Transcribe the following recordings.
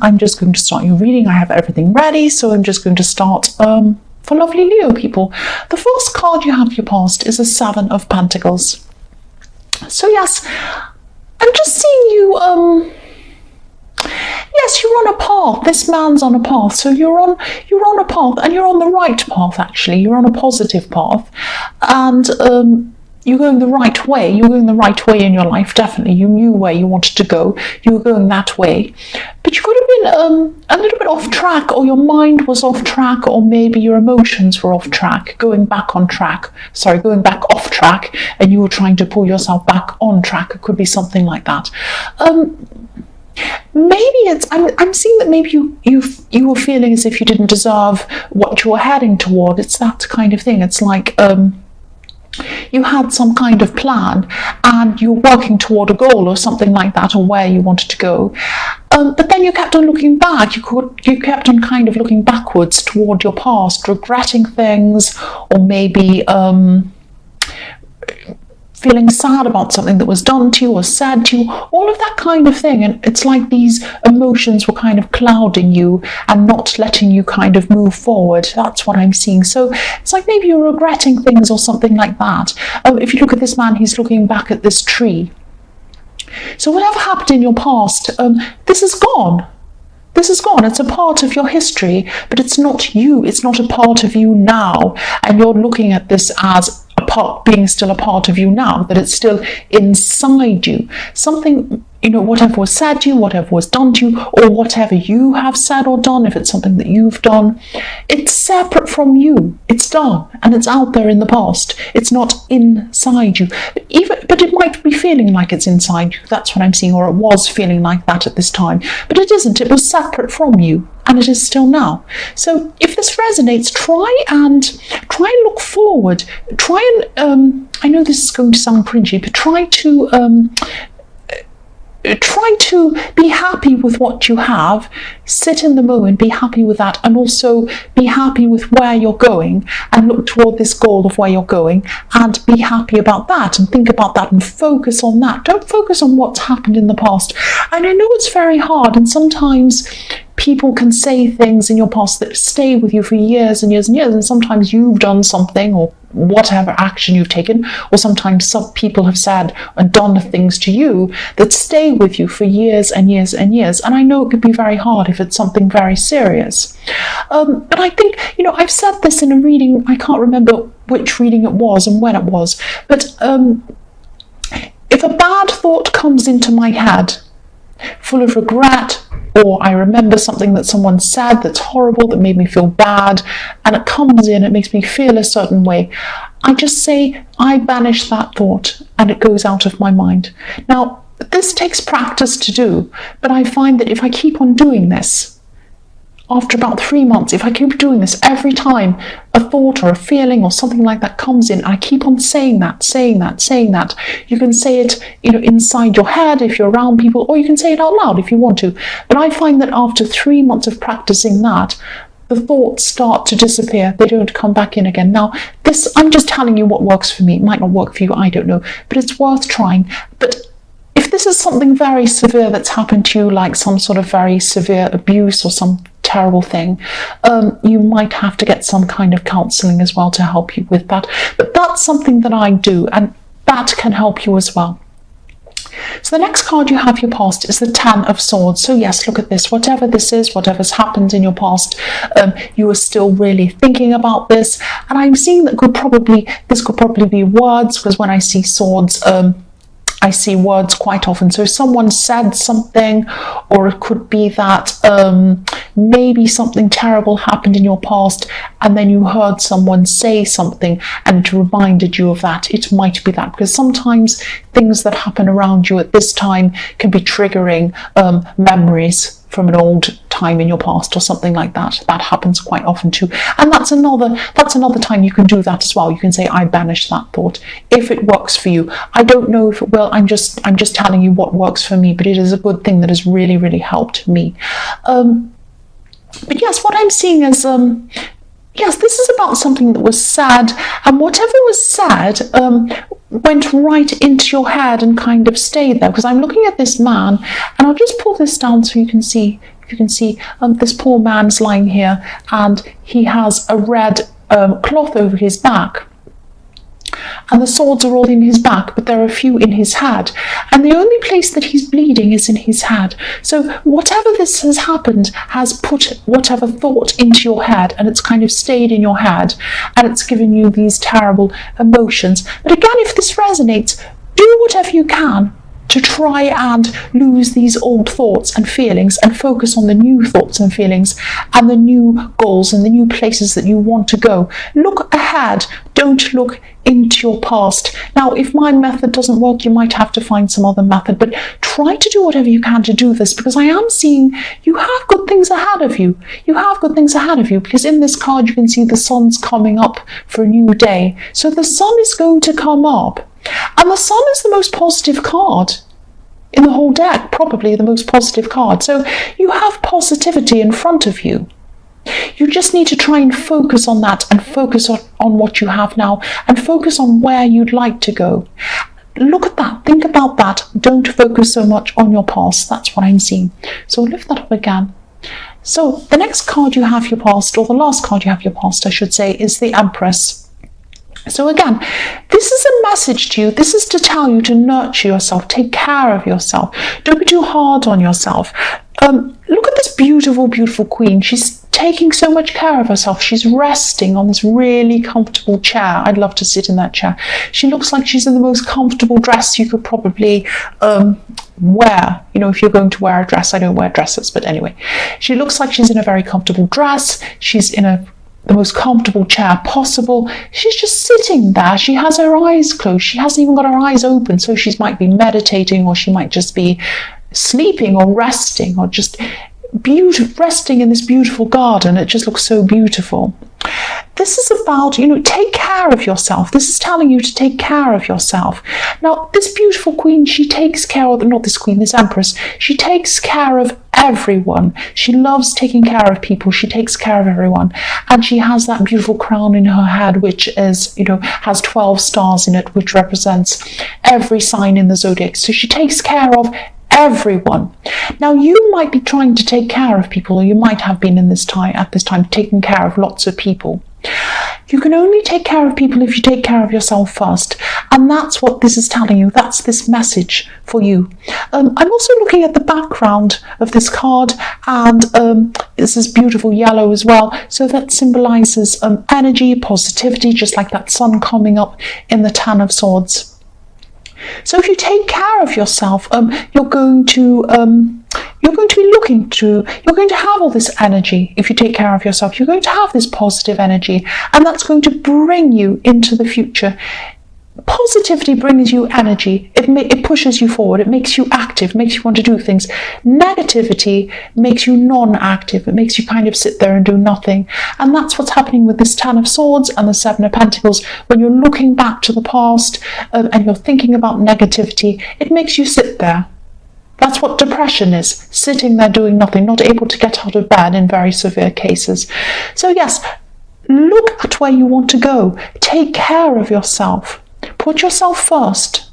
I'm just going to start your reading. I have everything ready, so I'm just going to start for lovely Leo people. The first card you have for your past is a Seven of Pentacles. So yes, I'm just seeing you, yes, you're on a path. This man's on a path. So you're on a path, and you're on the right path, actually. You're on a positive path. And you're going the right way. You're going the right way in your life, definitely. You knew where you wanted to go. You were going that way. But you could have been a little bit off track, or your mind was off track, or maybe your emotions were off track, going back off track, and you were trying to pull yourself back on track. It could be something like that. Maybe it's, I'm seeing that maybe you were feeling as if you didn't deserve what you were heading toward. It's that kind of thing. It's like you had some kind of plan and you're working toward a goal or something like that, or where you wanted to go. But then you kept on looking back. You kept on kind of looking backwards toward your past, regretting things, or maybe feeling sad about something that was done to you or said to you, all of that kind of thing. And it's like these emotions were kind of clouding you and not letting you kind of move forward. That's what I'm seeing. So it's like maybe you're regretting things or something like that. If you look at this man, he's looking back at this tree. So whatever happened in your past, this is gone. This is gone. It's a part of your history, but it's not you. It's not a part of you now. And you're looking at this as being still a part of you now, that it's still inside you. Something, whatever was said to you, whatever was done to you, or whatever you have said or done, if it's something that you've done, it's separate from you. It's done, and it's out there in the past. It's not inside you. But it might be feeling like it's inside you. That's what I'm seeing, or it was feeling like that at this time. But it isn't. It was separate from you, and it is still now. So if this resonates, try and look forward. Try and I know this is going to sound cringy, but try to be happy with what you have. Sit in the moment, be happy with that, and also be happy with where you're going, and look toward this goal of where you're going, and be happy about that, and think about that, and focus on that. Don't focus on what's happened in the past. And I know it's very hard, and sometimes people can say things in your past that stay with you for years and years and years, and sometimes you've done something, or whatever action you've taken, or sometimes some people have said and done things to you that stay with you for years and years and years. And I know it could be very hard if it's something very serious. But I think, I've said this in a reading, I can't remember which reading it was and when it was, but if a bad thought comes into my head full of regret, or I remember something that someone said that's horrible, that made me feel bad, and it comes in, it makes me feel a certain way, I just say, I banish that thought, and it goes out of my mind. Now, this takes practice to do, but I find that if I keep on doing this, after about 3 months, if I keep doing this every time a thought or a feeling or something like that comes in, I keep on saying that. You can say it, inside your head if you're around people, or you can say it out loud if you want to. But I find that after 3 months of practicing that, the thoughts start to disappear. They don't come back in again. Now, this, I'm just telling you what works for me. It might not work for you, I don't know, but it's worth trying. But if this is something very severe that's happened to you, like some sort of very severe abuse or some terrible thing, you might have to get some kind of counselling as well to help you with that. But that's something that I do, and that can help you as well. So the next card you have your past is the Ten of Swords. So yes, look at this. Whatever this is, whatever's happened in your past, you are still really thinking about this. And I'm seeing that this could probably be words, because when I see swords, I see words quite often. So someone said something, or it could be that maybe something terrible happened in your past, and then you heard someone say something and it reminded you of that. It might be that, because sometimes things that happen around you at this time can be triggering memories from an old time in your past or something like that. That happens quite often too. And that's another time you can do that as well. You can say, I banish that thought, if it works for you. I don't know if it will. I'm just telling you what works for me, but it is a good thing that has really, really helped me. But yes, what I'm seeing is, yes, this is about something that was said, and whatever was said went right into your head and kind of stayed there. Because I'm looking at this man, and I'll just pull this down so you can see you can see this poor man's lying here and he has a red cloth over his back. And the swords are all in his back, but there are a few in his head. And the only place that he's bleeding is in his head. So whatever this has happened has put whatever thought into your head, and it's kind of stayed in your head, and it's given you these terrible emotions. But again, if this resonates, do whatever you can to try and lose these old thoughts and feelings and focus on the new thoughts and feelings and the new goals and the new places that you want to go. Look ahead, don't look into your past. Now, if my method doesn't work, you might have to find some other method, but try to do whatever you can to do this, because I am seeing you have good things ahead of you. You have good things ahead of you, because in this card you can see the sun's coming up for a new day. So the sun is going to come up. And the sun is the most positive card in the whole deck, probably the most positive card. So you have positivity in front of you. You just need to try and focus on that and focus on what you have now and focus on where you'd like to go. Look at that. Think about that. Don't focus so much on your past. That's what I'm seeing. So lift that up again. So the next card you have your past, or the last card you have your past, I should say, is the Empress. So again, this is a message to you. This is to tell you to nurture yourself, take care of yourself. Don't be too hard on yourself. Look at this beautiful, beautiful queen. She's taking so much care of herself. She's resting on this really comfortable chair. I'd love to sit in that chair. She looks like she's in the most comfortable dress you could probably wear. You know, if you're going to wear a dress. I don't wear dresses, but anyway. She looks like she's in a very comfortable dress. She's in the most comfortable chair possible. She's just sitting there. She has her eyes closed. She hasn't even got her eyes open, so she might be meditating, or she might just be sleeping or resting, or just resting in this beautiful garden. It just looks so beautiful. This is about, take care of yourself. This is telling you to take care of yourself. Now, this beautiful queen, she takes care of, not this queen, this Empress, she takes care of everyone. She loves taking care of people. She takes care of everyone. And she has that beautiful crown in her head, which is, has 12 stars in it, which represents every sign in the zodiac. So she takes care of everyone. Now, you might be trying to take care of people, or you might have been at this time taking care of lots of people. You can only take care of people if you take care of yourself first, and that's what this is telling you. That's this message for you. I'm also looking at the background of this card, and this is beautiful yellow as well, so that symbolizes energy, positivity, just like that sun coming up in the Ten of Swords. So if you take care of yourself, you're going to have all this energy. If you take care of yourself, you're going to have this positive energy, and that's going to bring you into the future. Positivity brings you energy. It pushes you forward. It makes you active, makes you want to do things. Negativity makes you non-active. It makes you kind of sit there and do nothing. And that's what's happening with this Ten of Swords and the Seven of Pentacles. When you're looking back to the past and you're thinking about negativity, it makes you sit there. That's what depression is, sitting there doing nothing, not able to get out of bed in very severe cases. So yes, look at where you want to go. Take care of yourself. Put yourself first.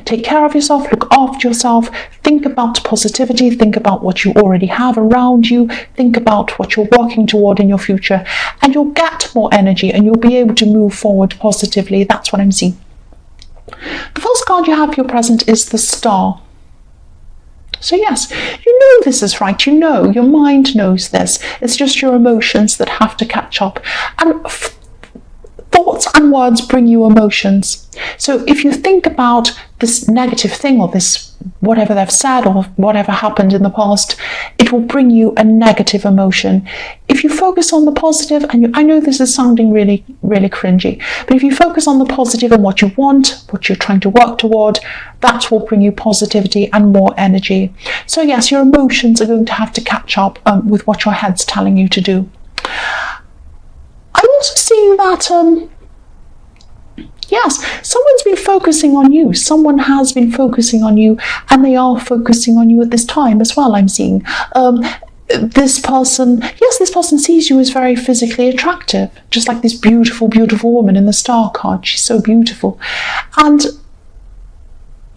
Take care of yourself, look after yourself, think about positivity, think about what you already have around you, think about what you're working toward in your future, and you'll get more energy and you'll be able to move forward positively. That's what I'm seeing. The first card you have for your present is the Star. So yes, you know this is right. You know, your mind knows this. It's just your emotions that have to catch up. And thoughts and words bring you emotions. So if you think about this negative thing, or this whatever they've said, or whatever happened in the past, it will bring you a negative emotion. If you focus on the positive, and I know this is sounding really, really cringy, but if you focus on the positive and what you want, what you're trying to work toward, that will bring you positivity and more energy. So yes, your emotions are going to have to catch up with what your head's telling you to do. I'm also seeing that, yes, someone's been focusing on you. Someone has been focusing on you, and they are focusing on you at this time as well, I'm seeing. This person sees you as very physically attractive, just like this beautiful, beautiful woman in the Star card. She's so beautiful. And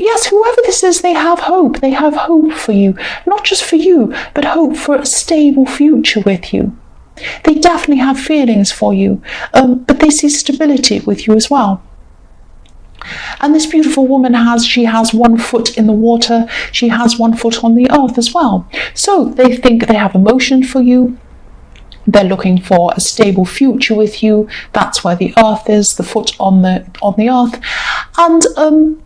yes, whoever this is, they have hope. They have hope for you. Not just for you, but hope for a stable future with you. They definitely have feelings for you, but they see stability with you as well. And this beautiful woman she has one foot in the water, she has one foot on the earth as well. So they think they have emotion for you. They're looking for a stable future with you. That's where the earth is, the foot on the earth. And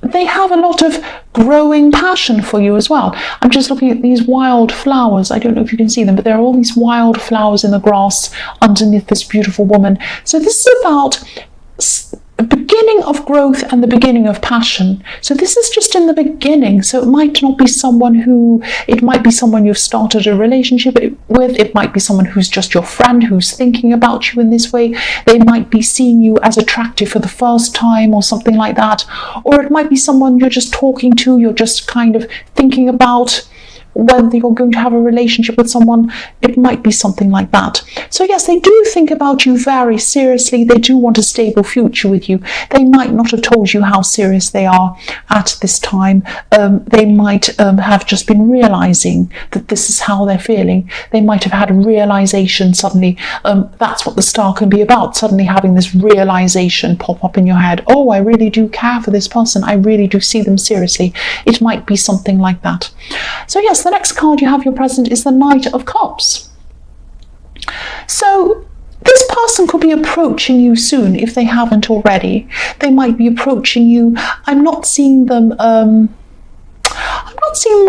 they have a lot of growing passion for you as well. I'm just looking at these wild flowers. I don't know if you can see them, but there are all these wild flowers in the grass underneath this beautiful woman. So this is about the beginning of growth and the beginning of passion. So this is just in the beginning. So it might not be someone you've started a relationship with. It might be someone who's just your friend, who's thinking about you in this way. They might be seeing you as attractive for the first time or something like that. Or it might be someone you're just talking to, you're just kind of thinking about whether you're going to have a relationship with someone. It might be something like that. So yes, they do think about you very seriously. They do want a stable future with you. They might not have told you how serious they are at this time. They might have just been realizing that this is how they're feeling. They might have had a realization suddenly. That's what the star can be about, suddenly having this realization pop up in your head. Oh, I really do care for this person. I really do see them seriously. It might be something like that. So yes, the next card you have your present is the Knight of Cups. So this person could be approaching you soon if they haven't already. They might be approaching you. I'm not seeing them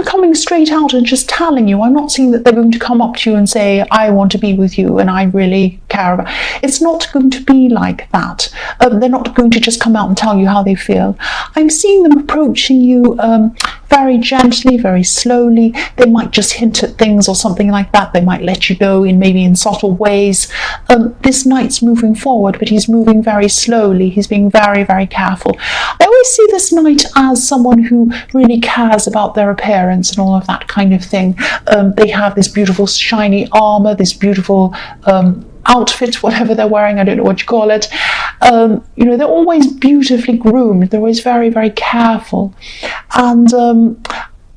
coming straight out and just telling you. I'm not seeing that they're going to come up to you and say, I want to be with you and I really care about. It's not going to be like that. They're not going to just come out and tell you how they feel. I'm seeing them approaching you very gently, very slowly. They might just hint at things or something like that. They might let you know maybe in subtle ways. This knight's moving forward, but he's moving very slowly. He's being very, very careful. I always see this knight as someone who really cares about their appearance and all of that kind of thing. They have this beautiful shiny armor, this beautiful outfit, whatever they're wearing, I don't know what you call it. They're always beautifully groomed. They're always very, very careful. And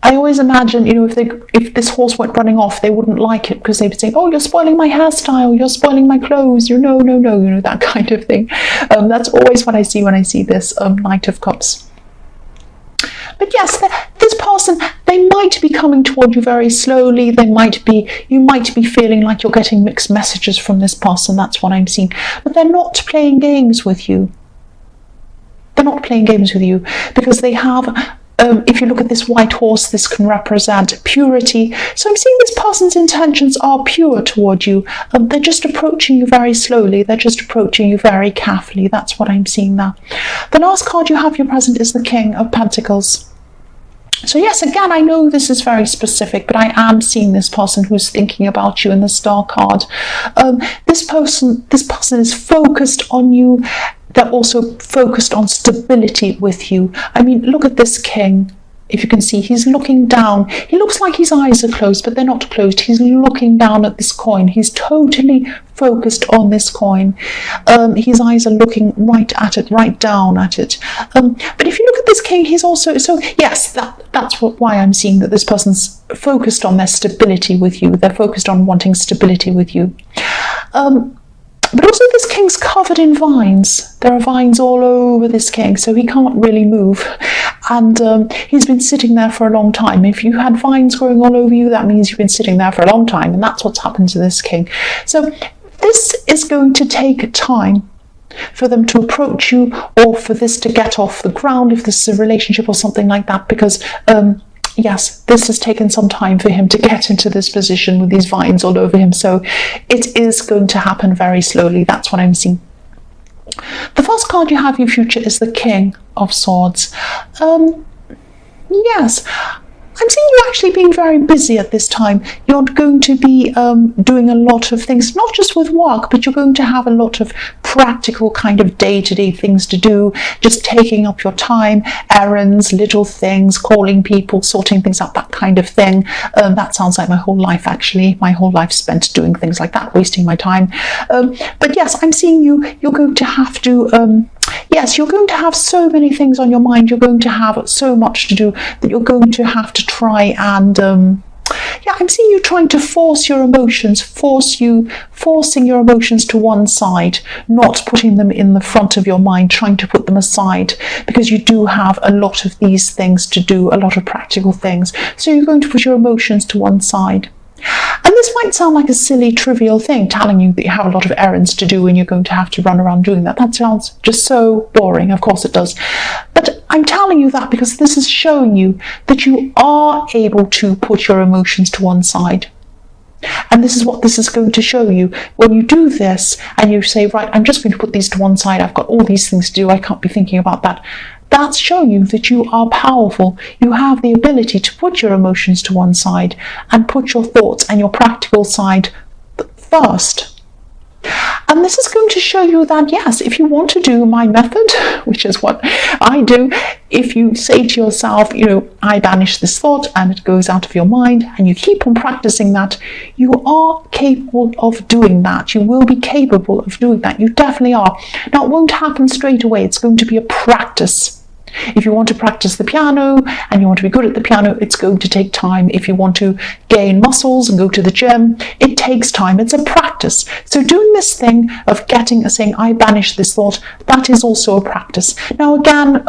I always imagine, if this horse went running off, they wouldn't like it because they would say, oh, you're spoiling my hairstyle, you're spoiling my clothes, no, that kind of thing. That's always what I see when I see this Knight of Cups. But yes, this person, they might be coming toward you very slowly. You might be feeling like you're getting mixed messages from this person. That's what I'm seeing. But they're not playing games with you. They're not playing games with you because they have, if you look at this white horse, this can represent purity. So I'm seeing this person's intentions are pure toward you. They're just approaching you very slowly. They're just approaching you very carefully. That's what I'm seeing there. The last card you have your present is the King of Pentacles. So yes, again, I know this is very specific, but I am seeing this person who's thinking about you in the Star card. This person is focused on you. They're also focused on stability with you. I mean, look at this king. If you can see, he's looking down. He looks like his eyes are closed, but they're not closed. He's looking down at this coin. He's totally focused on this coin. His eyes are looking right at it, right down at it. But if you look at this king, he's also, so yes, that's why I'm seeing that this person's focused on their stability with you. They're focused on wanting stability with you. But also this king's covered in vines. There are vines all over this king, so he can't really move. And he's been sitting there for a long time. If you had vines growing all over you, that means you've been sitting there for a long time, and that's what's happened to this king. So this is going to take time for them to approach you, or for this to get off the ground, if this is a relationship or something like that, because yes, this has taken some time for him to get into this position with these vines all over him. So it is going to happen very slowly. That's what I'm seeing. The first card you have your future is the King of Swords. Yes, I'm seeing you actually being very busy at this time. You're going to be doing a lot of things, not just with work, but you're going to have a lot of practical kind of day-to-day things to do, just taking up your time, errands, little things, calling people, sorting things out, that kind of thing. That sounds like my whole life, actually. My whole life spent doing things like that, wasting my time. But yes, I'm seeing you're going to have to yes, you're going to have so many things on your mind. You're going to have so much to do that you're going to have to try and yeah, I'm seeing you trying to force your emotions, forcing your emotions to one side, not putting them in the front of your mind, trying to put them aside, because you do have a lot of these things to do, a lot of practical things. So you're going to put your emotions to one side. And this might sound like a silly, trivial thing, telling you that you have a lot of errands to do and you're going to have to run around doing that. That sounds just so boring. Of course it does. But I'm telling you that because this is showing you that you are able to put your emotions to one side. And this is what this is going to show you. When you do this and you say, right, I'm just going to put these to one side. I've got all these things to do. I can't be thinking about that. That's showing you that you are powerful. You have the ability to put your emotions to one side and put your thoughts and your practical side first. And this is going to show you that, yes, if you want to do my method, which is what I do, if you say to yourself, you know, I banish this thought and it goes out of your mind, and you keep on practicing that, you are capable of doing that. You will be capable of doing that. You definitely are. Now, it won't happen straight away. It's going to be a practice. If you want to practice the piano and you want to be good at the piano, it's going to take time. If you want to gain muscles and go to the gym, it takes time. It's a practice. So doing this thing of saying, I banish this thought, that is also a practice. Now, again,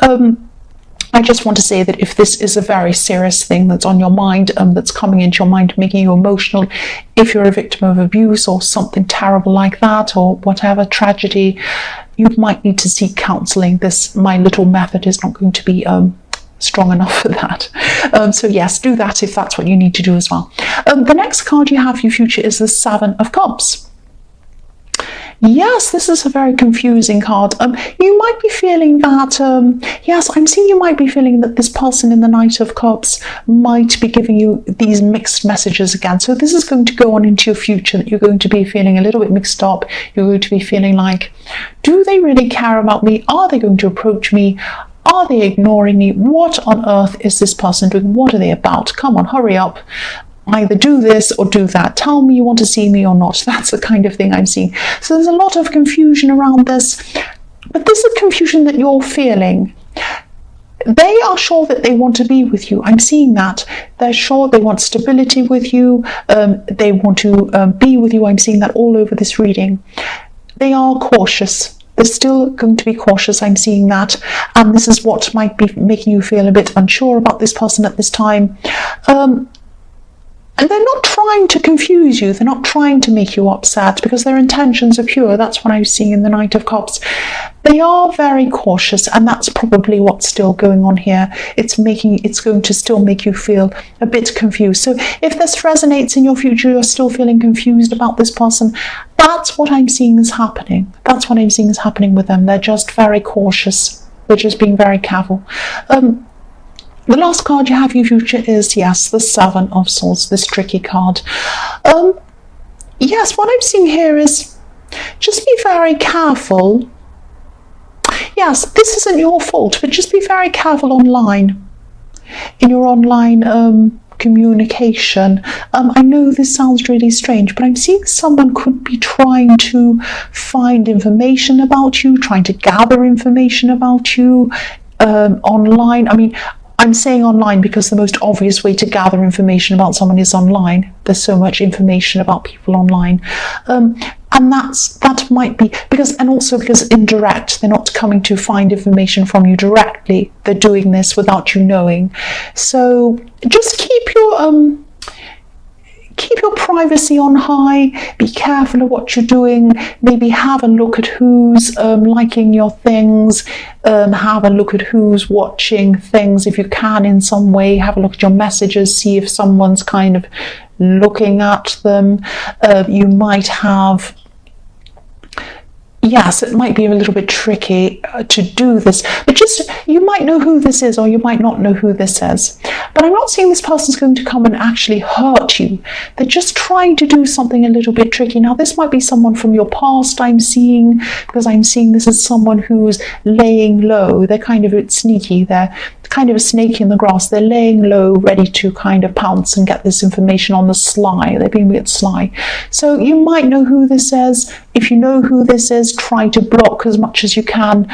I just want to say that if this is a very serious thing that's on your mind, that's coming into your mind, making you emotional, if you're a victim of abuse or something terrible like that, or whatever tragedy, you might need to seek counselling. My little method is not going to be strong enough for that. So yes, do that if that's what you need to do as well. The next card you have for your future is the Seven of Cups. Yes, this is a very confusing card. You might be feeling that, yes, I'm seeing you might be feeling that this person in the Knight of Cups might be giving you these mixed messages again. So this is going to go on into your future, that you're going to be feeling a little bit mixed up. You're going to be feeling like, do they really care about me? Are they going to approach me? Are they ignoring me? What on earth is this person doing? What are they about? Come on, hurry up. Either do this or do that. Tell me you want to see me or not. That's the kind of thing I'm seeing. So there's a lot of confusion around this, but this is confusion that you're feeling. They are sure that they want to be with you. I'm seeing that. They're sure they want stability with you. They want to be with you. I'm seeing that all over this reading. They are cautious. They're still going to be cautious. I'm seeing that. And this is what might be making you feel a bit unsure about this person at this time. And they're not trying to confuse you. They're not trying to make you upset, because their intentions are pure. That's what I was seeing in the Knight of Cups. They are very cautious, and that's probably what's still going on here. It's going to still make you feel a bit confused. So if this resonates in your future, you're still feeling confused about this person, that's what I'm seeing is happening. That's what I'm seeing is happening with them. They're just very cautious. They're just being very careful. The last card you have for your future is, yes, the Seven of Swords, this tricky card. Yes, what I'm seeing here is just be very careful. Yes, this isn't your fault, but just be very careful online, in your online communication. I know this sounds really strange, but I'm seeing someone could be trying to find information about you, trying to gather information about you online. I mean, I'm saying online because the most obvious way to gather information about someone is online. There's so much information about people online. And that might be because, and also because indirect, they're not coming to find information from you directly. They're doing this without you knowing. So just keep your privacy on high. Be careful of what you're doing. Maybe have a look at who's liking your things. Have a look at who's watching things. If you can in some way, have a look at your messages. See if someone's kind of looking at them. You might have... Yes, it might be a little bit tricky to do this, but just, you might know who this is or you might not know who this is. But I'm not saying this person's going to come and actually hurt you. They're just trying to do something a little bit tricky. Now, this might be someone from your past I'm seeing, because I'm seeing this as someone who's laying low. They're kind of a bit sneaky. They're kind of a snake in the grass. They're laying low, ready to kind of pounce and get this information on the sly. They're being a bit sly. So you might know who this is. If you know who this is, just try to block as much as you can.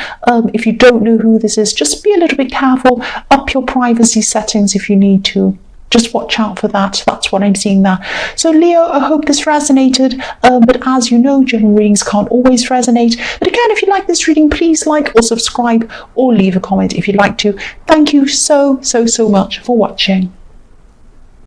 If you don't know who this is, just be a little bit careful. Up your privacy settings if you need to. Just watch out for that. That's what I'm seeing there. So Leo, I hope this resonated, but as you know, general readings can't always resonate. But again, if you like this reading, please like or subscribe or leave a comment if you'd like to. Thank you so much for watching.